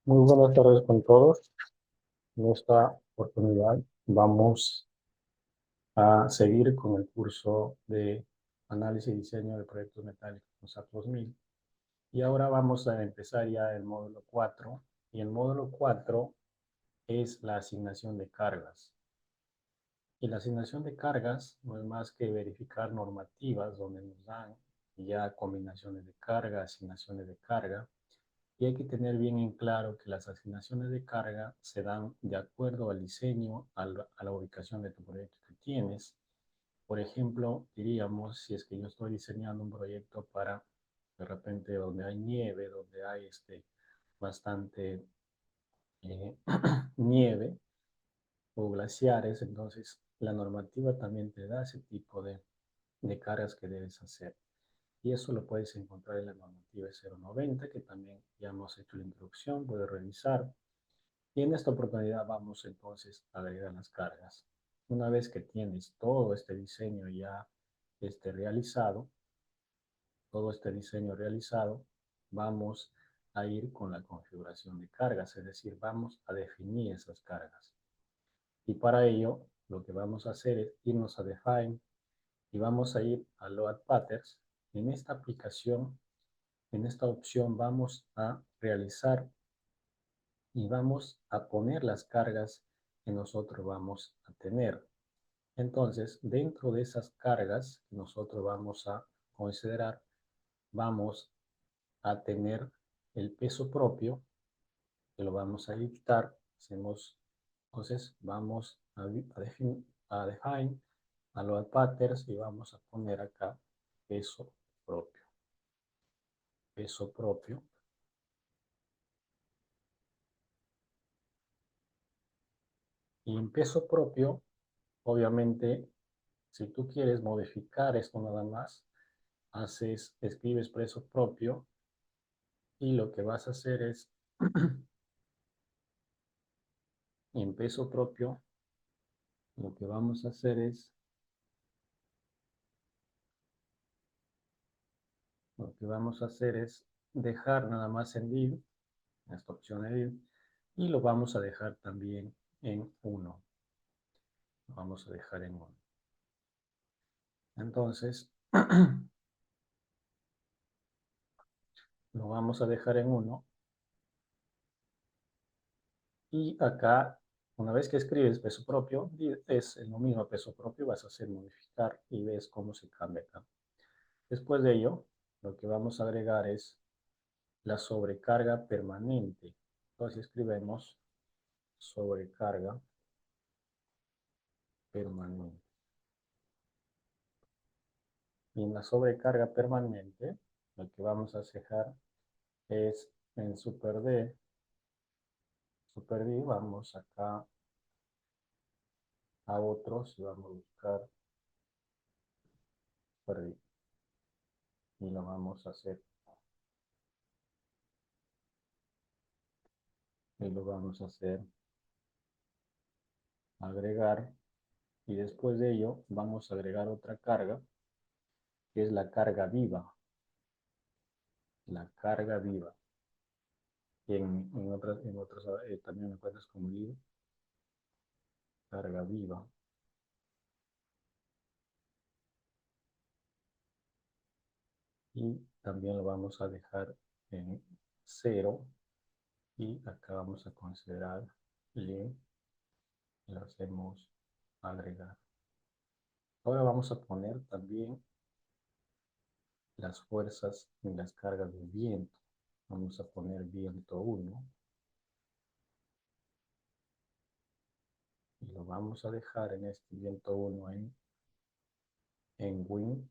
Muy buenas tardes con todos. En esta oportunidad vamos a seguir con el curso de análisis y diseño de proyectos metálicos SAP 2000. Y ahora vamos a empezar ya el módulo 4. Y el módulo 4 es la asignación de cargas. Y la asignación de cargas no es más que verificar normativas donde nos dan ya combinaciones de carga, asignaciones de carga. Y hay que tener bien en claro que las asignaciones de carga se dan de acuerdo al diseño, a la ubicación de tu proyecto que tienes. Por ejemplo, diríamos, si es que yo estoy diseñando un proyecto para, de repente, donde hay nieve, donde hay bastante nieve o glaciares, entonces la normativa también te da ese tipo de cargas que debes hacer. Y eso lo puedes encontrar en la normativa 090, que también ya hemos hecho la introducción, puedes revisar. Y en esta oportunidad vamos entonces a agregar las cargas. Una vez que tienes todo este diseño ya realizado, todo este diseño realizado, vamos a ir con la configuración de cargas, es decir, vamos a definir esas cargas. Y para ello, lo que vamos a hacer es irnos a Define y vamos a ir a Load Patterns. En esta aplicación, en esta opción, vamos a realizar y vamos a poner las cargas que nosotros vamos a tener. Entonces, dentro de esas cargas que nosotros vamos a considerar, vamos a tener el peso propio, que lo vamos a editar. Entonces, vamos a define, a load patterns y vamos a poner acá peso propio. Peso propio. Y en peso propio, obviamente, si tú quieres modificar esto nada más, escribes peso propio y lo que vas a hacer es, en peso propio, lo que vamos a hacer es, dejar nada más en div, esta opción de div, y lo vamos a dejar también en 1. Lo vamos a dejar en 1. Entonces, lo vamos a dejar en 1. Y acá, una vez que escribes peso propio, es lo mismo peso propio, vas a hacer modificar y ves cómo se cambia acá. Después de ello, lo que vamos a agregar es la sobrecarga permanente. Entonces escribimos sobrecarga permanente. Y en la sobrecarga permanente, lo que vamos a dejar es en Super D, vamos acá a otros y vamos a buscar Super D. Y lo vamos a hacer. Y lo vamos a hacer agregar. Y después de ello, vamos a agregar otra carga, que es la carga viva. La carga viva. Y en otras también me encuentras como viva. Carga viva. Y también lo vamos a dejar en 0. Y acá vamos a considerar link. Y lo hacemos agregar. Ahora vamos a poner también las fuerzas en las cargas de viento. Vamos a poner viento 1. Y lo vamos a dejar en este viento 1 en Win.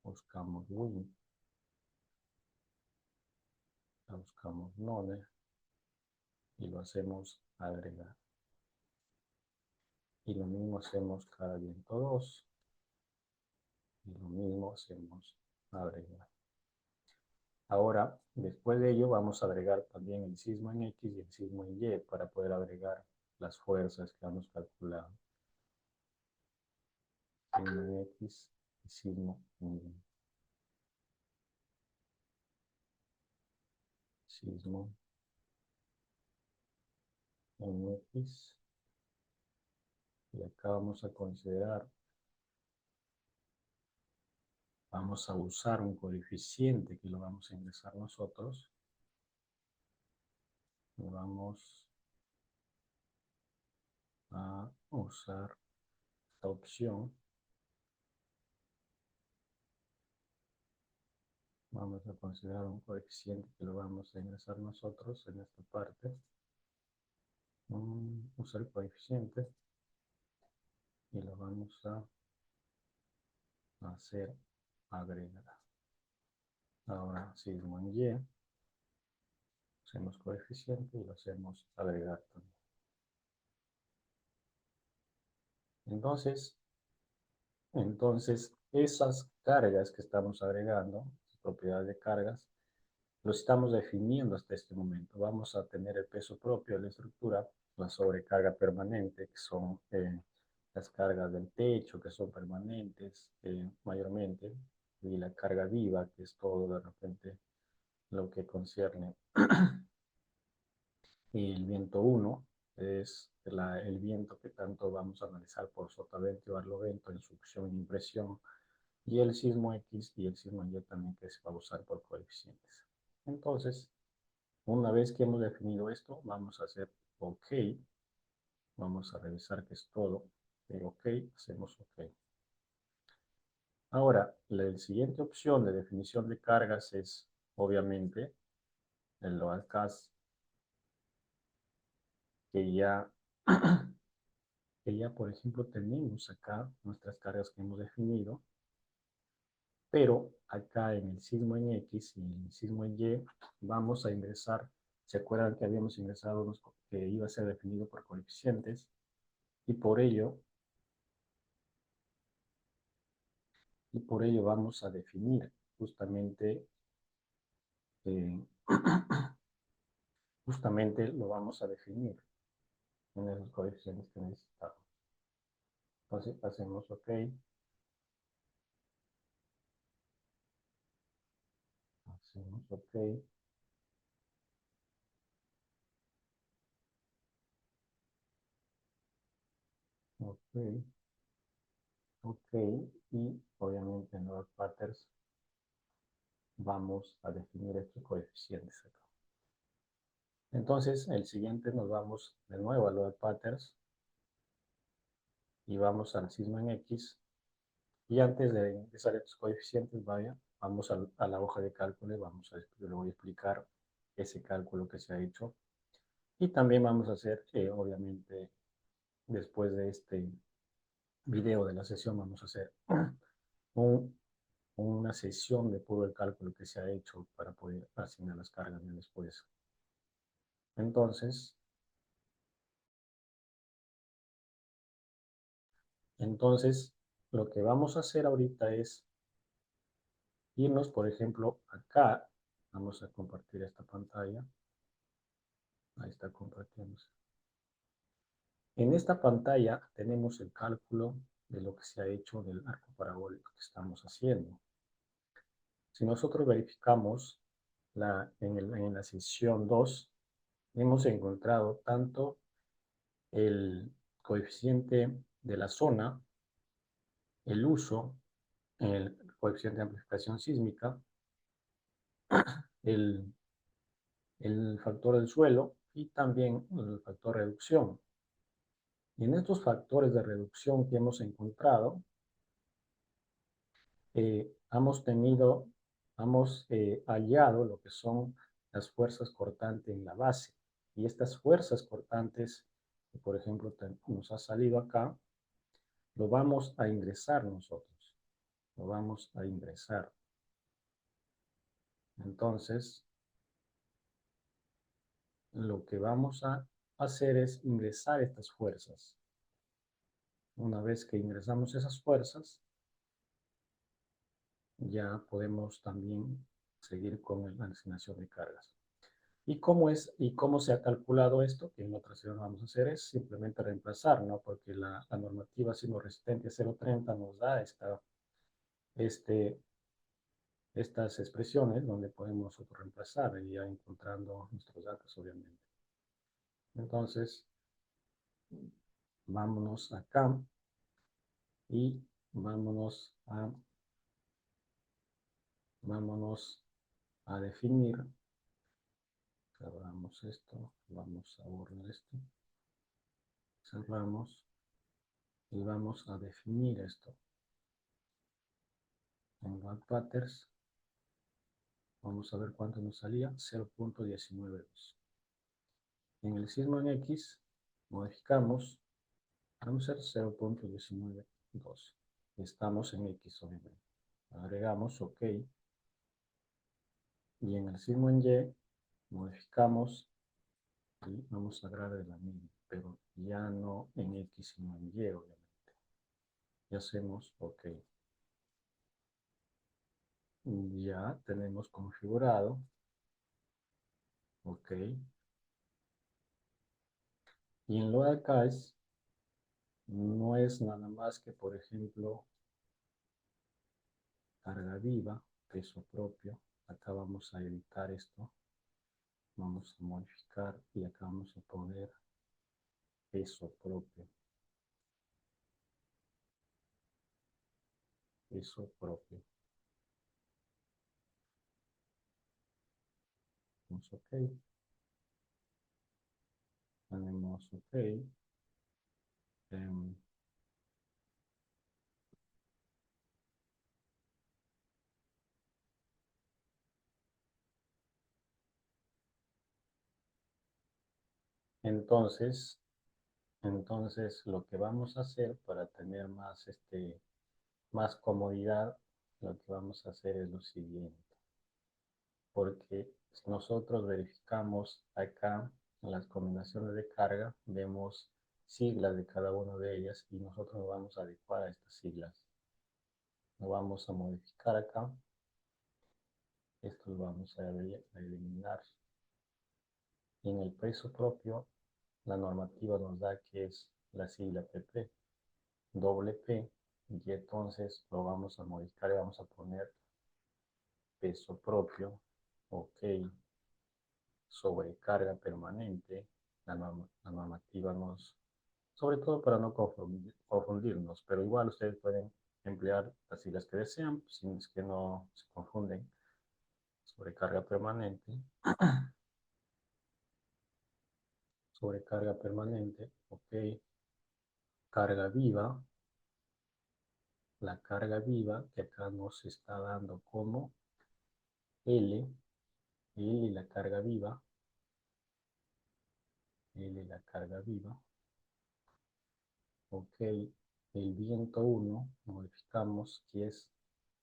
Buscamos Win. Buscamos Node. Y lo hacemos agregar. Y lo mismo hacemos cada viento 2. Y lo mismo hacemos agregar. Ahora, después de ello, vamos a agregar también el sismo en X y el sismo en Y para poder agregar las fuerzas que hemos calculado. Sismo en X y sismo en Y. sismo en X. Y acá vamos a considerar, vamos a usar un coeficiente que lo vamos a ingresar nosotros. Y vamos a usar esta opción. Vamos a considerar un coeficiente que lo vamos a ingresar nosotros en esta parte. Usar el coeficiente y lo vamos a hacer agregar. Ahora sismo en Y, hacemos coeficiente y lo hacemos agregar también. Entonces esas cargas que estamos agregando, propiedades de cargas, lo estamos definiendo hasta este momento. Vamos a tener el peso propio de la estructura, la sobrecarga permanente, que son las cargas del techo, que son permanentes mayormente, y la carga viva, que es todo de repente lo que concierne el viento 1, es el viento que tanto vamos a analizar por sotavento y barlovento en succión e impresión, y el sismo X y el sismo Y también, que se va a usar por coeficientes. Entonces, una vez que hemos definido esto, vamos a hacer OK. Vamos a revisar que es todo. OK, hacemos OK. Ahora, la siguiente opción de definición de cargas es, obviamente, el load CAS, que ya, por ejemplo, tenemos acá nuestras cargas que hemos definido, pero acá en el sismo en X y en el sismo en Y vamos a ingresar. ¿Se acuerdan que habíamos ingresado que iba a ser definido por coeficientes? Y por ello vamos a definir justamente, eh, justamente lo vamos a definir en esos coeficientes que necesitamos. Entonces hacemos OK, hacemos OK, OK, OK, y obviamente en los patterns vamos a definir estos coeficientes acá. Entonces, el siguiente nos vamos de nuevo a load patterns y vamos al sismo en X. Y antes de ingresar estos coeficientes, vamos a la hoja de cálculo y yo le voy a explicar ese cálculo que se ha hecho. Y también vamos a hacer, obviamente, después de este video de la sesión, vamos a hacer una sesión de puro el cálculo que se ha hecho para poder asignar las cargas después. Entonces, lo que vamos a hacer ahorita es irnos, por ejemplo, acá. Vamos a compartir esta pantalla. Ahí está compartiendo. En esta pantalla tenemos el cálculo de lo que se ha hecho del arco parabólico que estamos haciendo. Si nosotros verificamos en la sesión 2, hemos encontrado tanto el coeficiente de la zona, el uso, el coeficiente de amplificación sísmica, el, el factor del suelo y también el factor de reducción. Y en estos factores de reducción que hemos encontrado, hemos hallado lo que son las fuerzas cortantes en la base. Y estas fuerzas cortantes, que por ejemplo nos ha salido acá, lo vamos a ingresar nosotros. Lo vamos a ingresar. Entonces, lo que vamos a hacer es ingresar estas fuerzas. Una vez que ingresamos esas fuerzas, ya podemos también seguir con la asignación de cargas. ¿Y cómo se ha calculado esto? Que en otra sesión vamos a hacer es simplemente reemplazar, ¿no? Porque la normativa sismo resistente 030 nos da este estas expresiones donde podemos reemplazar y ya encontrando nuestros datos, obviamente. Entonces, vámonos acá y vámonos a definir. Cerramos esto, vamos a borrar esto, cerramos y vamos a definir esto. En Web Patterns, vamos a ver cuánto nos salía, 0.192. En el sismo en X, modificamos, vamos a hacer 0.192. Estamos en X, obviamente. Agregamos OK. Y en el sismo en Y, modificamos y vamos a agregar de la misma, pero ya no en X, sino en Y, obviamente. Y hacemos OK. Ya tenemos configurado. OK. Y en lo de acá no es nada más que, por ejemplo, carga viva, peso propio. Acá vamos a editar esto. Vamos a modificar y acá vamos a poner peso propio. Peso propio. Vamos OK. Tenemos OK. Em, entonces, lo que vamos a hacer para tener más comodidad, lo que vamos a hacer es lo siguiente. Porque nosotros verificamos acá en las combinaciones de carga, vemos siglas de cada una de ellas y nosotros nos vamos a adecuar a estas siglas. Lo vamos a modificar acá. Esto lo vamos a eliminar. Y en el peso propio, la normativa nos da que es la sigla PP, doble P, y entonces lo vamos a modificar y vamos a poner peso propio, OK, sobrecarga permanente. La normativa nos, sobre todo para no confundirnos, pero igual ustedes pueden emplear las siglas que desean, si es que no se confunden. Sobrecarga permanente, sobrecarga permanente, OK, carga viva, la carga viva que acá nos está dando como L, L la carga viva, L la carga viva, OK, el viento 1, modificamos que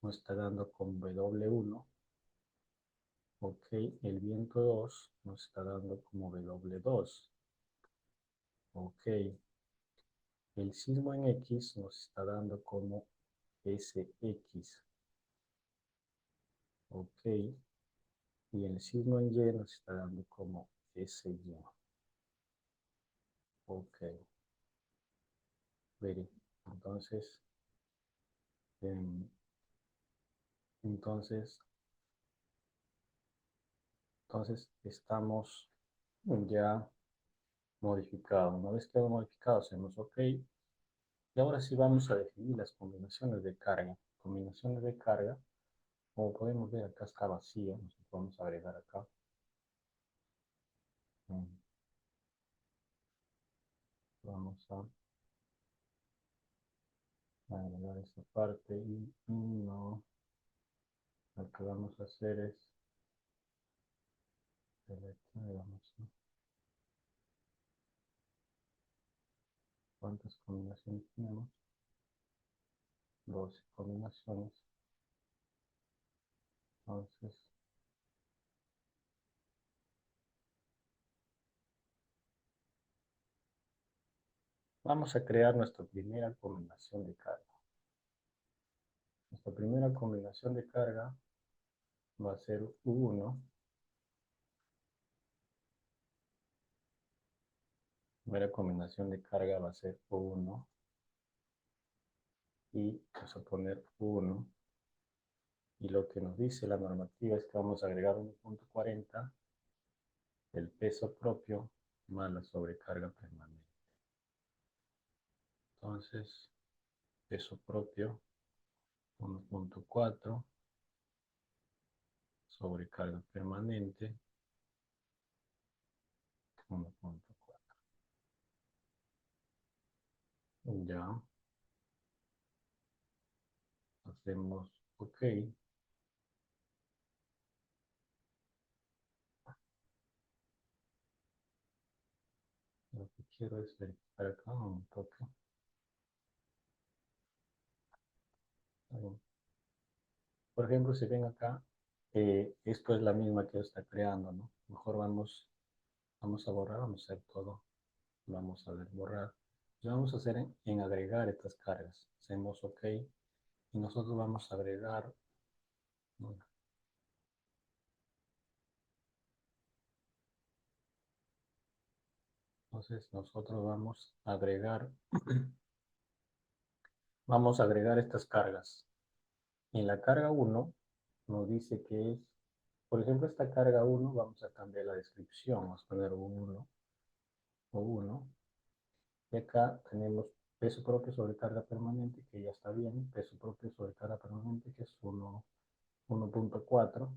nos está dando con W1, OK, el viento 2 nos está dando como W2, OK, el sismo en X nos está dando como SX, OK, y el sismo en Y nos está dando como SY, OK, very. Entonces, em, entonces, estamos ya modificados. Una vez que hemos modificado, hacemos OK. Y ahora sí vamos a definir las combinaciones de carga. Combinaciones de carga, como podemos ver acá está vacío, nosotros vamos a agregar acá. Vamos a agregar esta parte y no, lo que vamos a hacer es vamos a, ¿cuántas combinaciones tenemos? 12 combinaciones. Entonces, vamos a crear nuestra primera combinación de carga. Nuestra primera combinación de carga va a ser U1. Primera combinación de carga va a ser U1. Y vamos a poner U1. Y lo que nos dice la normativa es que vamos a agregar 1.40 el peso propio más la sobrecarga permanente. Entonces, peso propio 1.4, sobrecarga permanente 1.4. Ya, hacemos OK. Lo que quiero es verificar acá un toque. Por ejemplo, si ven acá, esto es la misma que está creando, ¿no? Mejor vamos a borrar, vamos a hacer todo. Vamos a ver, borrar. Y vamos a hacer en agregar estas cargas. Hacemos OK. Y nosotros vamos a agregar, ¿no? Entonces nosotros vamos a agregar estas cargas. En la carga 1 nos dice que es, por ejemplo, esta carga 1 vamos a cambiar la descripción. Vamos a poner 1 o 1. Y acá tenemos peso propio sobre carga permanente, que ya está bien. Peso propio sobre carga permanente, que es 1.4.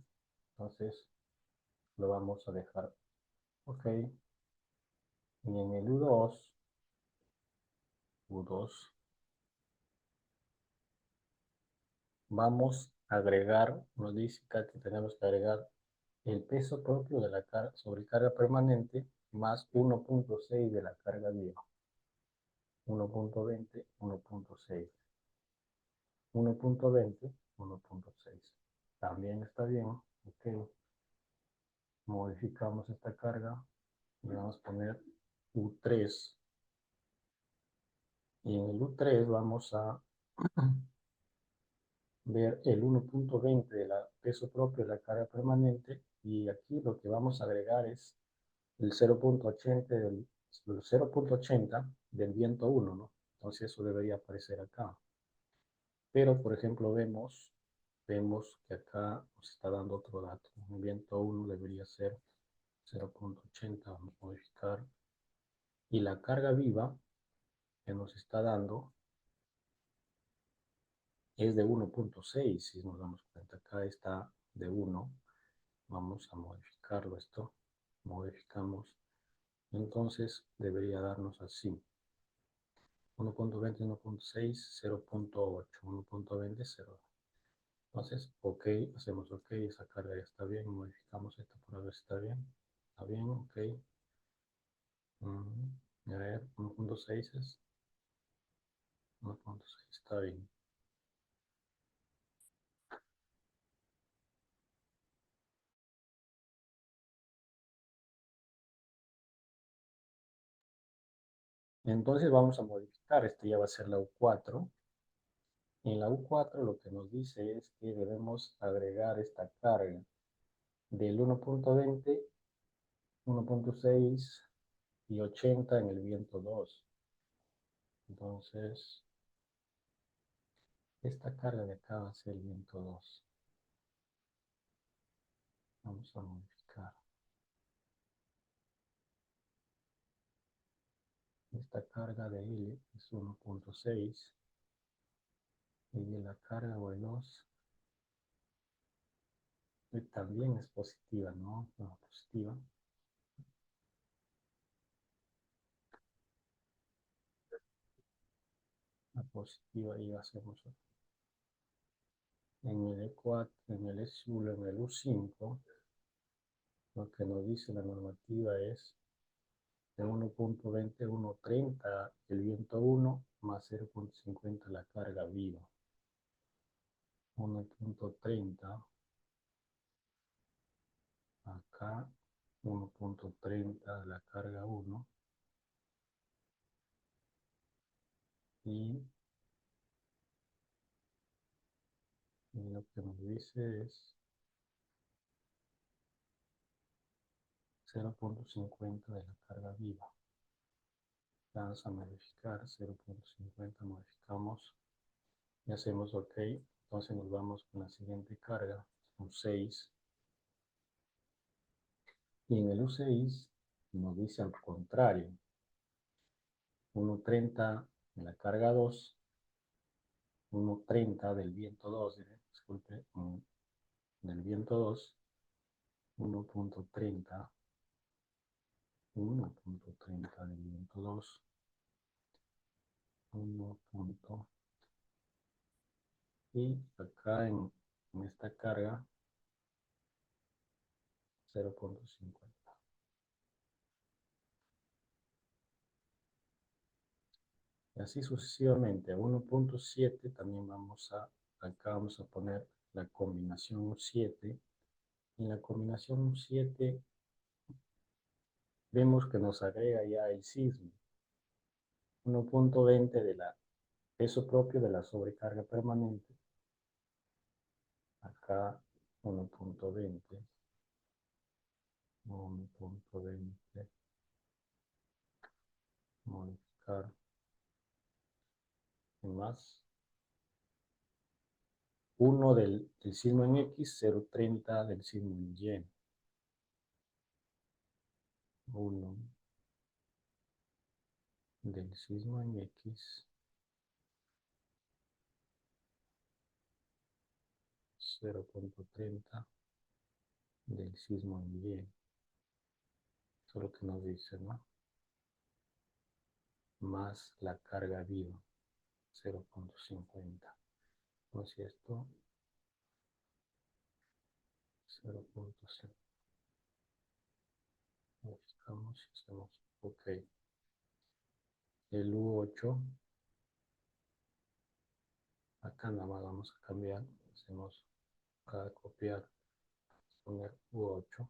Entonces lo vamos a dejar OK. Y en el U2 vamos a agregar, nos dice acá que tenemos que agregar el peso propio de la sobrecarga permanente más 1.6 de la carga viva. 1.20, 1.6. 1.20, 1.6. También está bien. Ok. Modificamos esta carga y vamos a poner U3. Y en el U3 vamos a ver el 1.20 de la peso propio de la carga permanente, y aquí lo que vamos a agregar es el 0.80 del viento 1, ¿no? Entonces eso debería aparecer acá. Pero, por ejemplo, vemos que acá nos está dando otro dato. Un viento 1 debería ser 0.80, vamos a modificar. Y la carga viva que nos está dando es de 1.6, si nos damos cuenta. Acá está de 1. Vamos a modificarlo esto. Modificamos. Entonces debería darnos así. 1.20, 1.6, 0.8, 1.20, 0. Entonces, OK, hacemos OK, esa carga ya está bien, modificamos esto para ver si está bien, OK. A ver, 1.6 es, 1.6 está bien. Entonces vamos a modificar, este ya va a ser la U4. En la U4 lo que nos dice es que debemos agregar esta carga del 1.20, 1.6 y 80 en el viento 2. Entonces, esta carga de acá va a ser el viento 2. Vamos a modificar. Esta carga de L es 1.6 y la carga veloz también es positiva, ¿no? No, positiva. La positiva y hacemos en el E4, en el E1, en el U5, lo que nos dice la normativa es de 1.20 a 1.30 el viento 1 más 0.50 la carga viva. 1.30 acá, 1.30 la carga 1 y lo que nos dice es 0.50 de la carga viva. Vamos a modificar 0.50, modificamos y hacemos OK. Entonces nos vamos con la siguiente carga, un 6. Y en el U6 nos dice al contrario, 1.30 en la carga 2, 1.30 del viento 2, disculpe, del viento 2, 1.30, 1.30 del viento 2, 1. Y acá en esta carga 0.50. Y así sucesivamente. A 1.7 también acá vamos a poner la combinación 7. En la combinación 7 vemos que nos agrega ya el sismo. 1.20 de la peso propio de la sobrecarga permanente. Acá 1.20. 1.20. Modificar. Más 1 del sismo en X, 0.30 del sismo en Y. 1 del sismo en X, 0.30 del sismo en Y. Eso es lo que nos dice, ¿no? Más la carga viva, 0.50. Entonces esto, 0.0. Modificamos y hacemos OK. El U8, acá nada más vamos a cambiar, hacemos acá copiar, poner U8.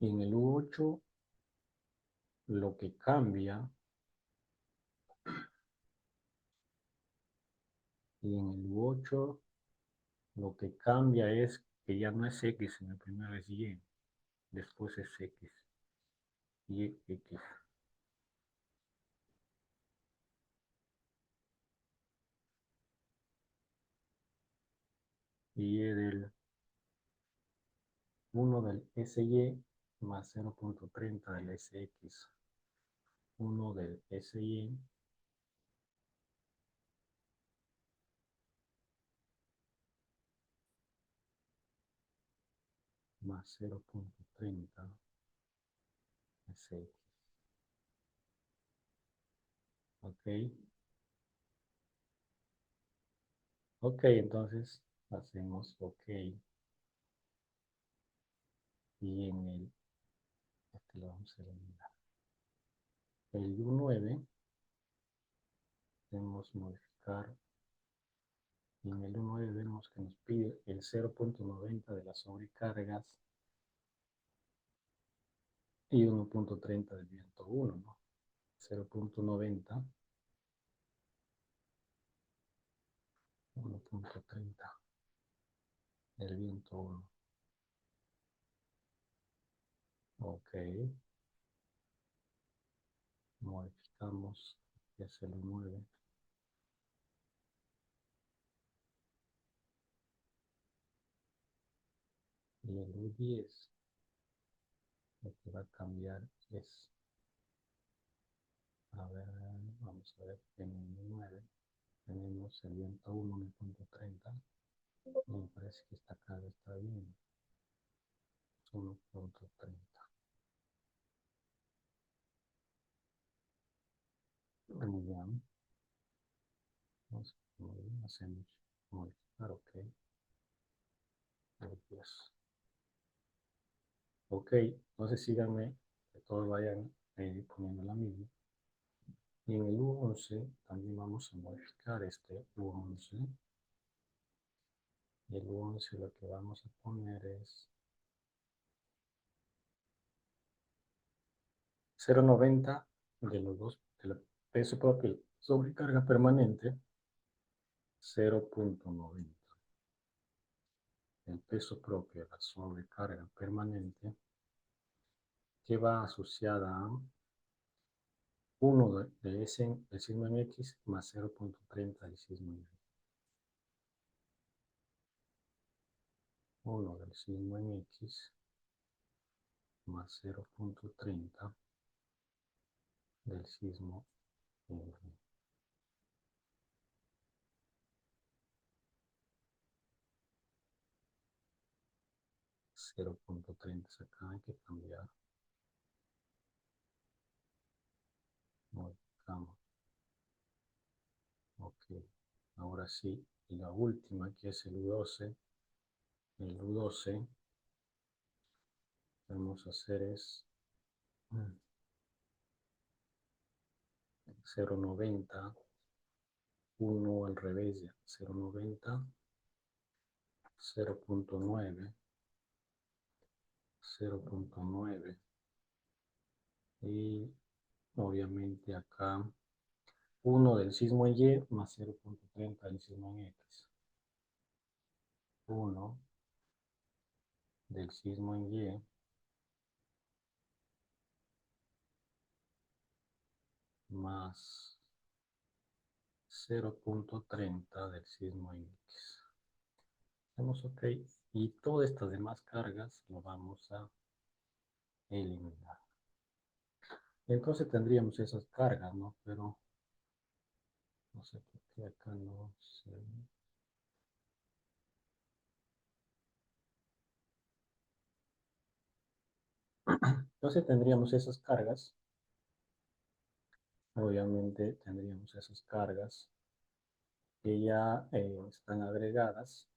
Y en el U8 lo que cambia, y en el U8 lo que cambia es que ya no es X, en el primero es Y, después es X, Y, X. Y del 1 del SY más 0.30 del SX. 1 del SY más 0.30 SX. Ok. Ok, entonces hacemos OK. Y en este lo vamos a eliminar. El U9 debemos modificar. Y en el U9 vemos que nos pide el 0.90 de las sobrecargas y 1.30 del viento 1, ¿no? 0.90, 1.30 del viento 1. OK. Modificamos, y es el 9. Y el U10 lo que va a cambiar es, a ver, vamos a ver, en el 9 tenemos el viento 1, 1.30. Y me parece que esta carga está bien. 1.30. Muy bien. Hacemos modificar, OK. Yes. OK, entonces síganme, que todos vayan poniendo la misma. Y en el U11 también vamos a modificar este U11. Y el U11 lo que vamos a poner es 0.90 de los dos, del peso propio sobre carga permanente, 0.90. El peso propio de la sobrecarga permanente que va asociada a 1 de ese, del sismo en X más 0.30 del sismo en Y. 1 del sismo en X más 0.30 del sismo en Y. 0.30 acá hay que cambiar. Modificamos. Ok. Ahora sí, la última que es el U12. El U12 que vamos a hacer es 0.90, 1 al revés ya, 0.90, 0.9, 0.9 y obviamente acá 1 del sismo en Y más 0.30 del sismo en X. 1 del sismo en Y más 0.30 del sismo en X. Hacemos OK y todas estas demás cargas lo vamos a eliminar. Entonces tendríamos esas cargas, ¿no? Pero no sé por qué acá no se... Entonces tendríamos esas cargas, obviamente tendríamos esas cargas que ya están agregadas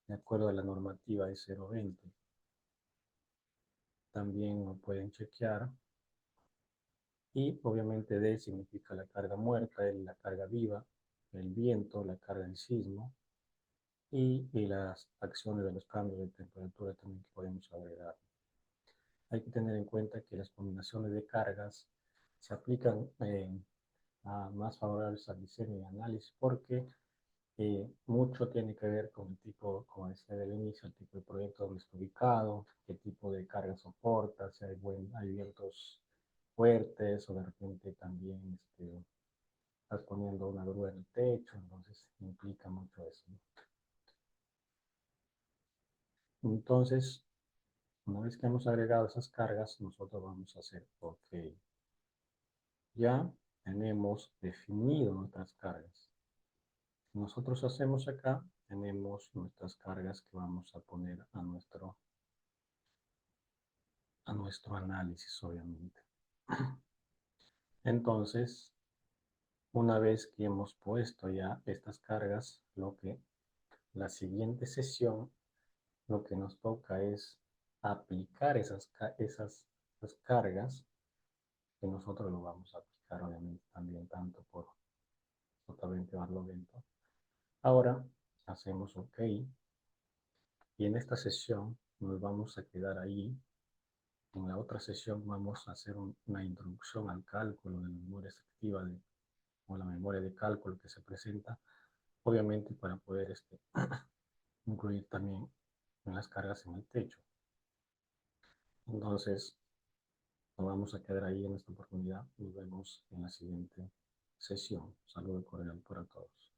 de acuerdo a la normativa de 0.20. También lo pueden chequear. Y obviamente D significa la carga muerta, L la carga viva, el viento, la carga del sismo y las acciones de los cambios de temperatura también que podemos agregar. Hay que tener en cuenta que las combinaciones de cargas se aplican a más favorables al diseño y análisis porque mucho tiene que ver con el tipo, como decía del inicio, el tipo de proyecto donde está ubicado, qué tipo de carga soporta, si hay, hay vientos fuertes o de repente también estás poniendo una grúa en el techo, entonces implica mucho eso, ¿no? Entonces, una vez que hemos agregado esas cargas, nosotros vamos a hacer OK. Ya tenemos definido nuestras cargas. Nosotros hacemos acá, tenemos nuestras cargas que vamos a poner a nuestro análisis, obviamente. Entonces, una vez que hemos puesto ya estas cargas, la siguiente sesión, lo que nos toca es aplicar esas cargas, que nosotros lo vamos a aplicar, obviamente, también tanto por totalmente barlovento. Ahora, hacemos OK. Y en esta sesión nos vamos a quedar ahí. En la otra sesión vamos a hacer una introducción al cálculo de la memoria efectiva o la memoria de cálculo que se presenta, obviamente para poder incluir también en las cargas en el techo. Entonces, nos vamos a quedar ahí en esta oportunidad. Nos vemos en la siguiente sesión. Saludo cordial para todos.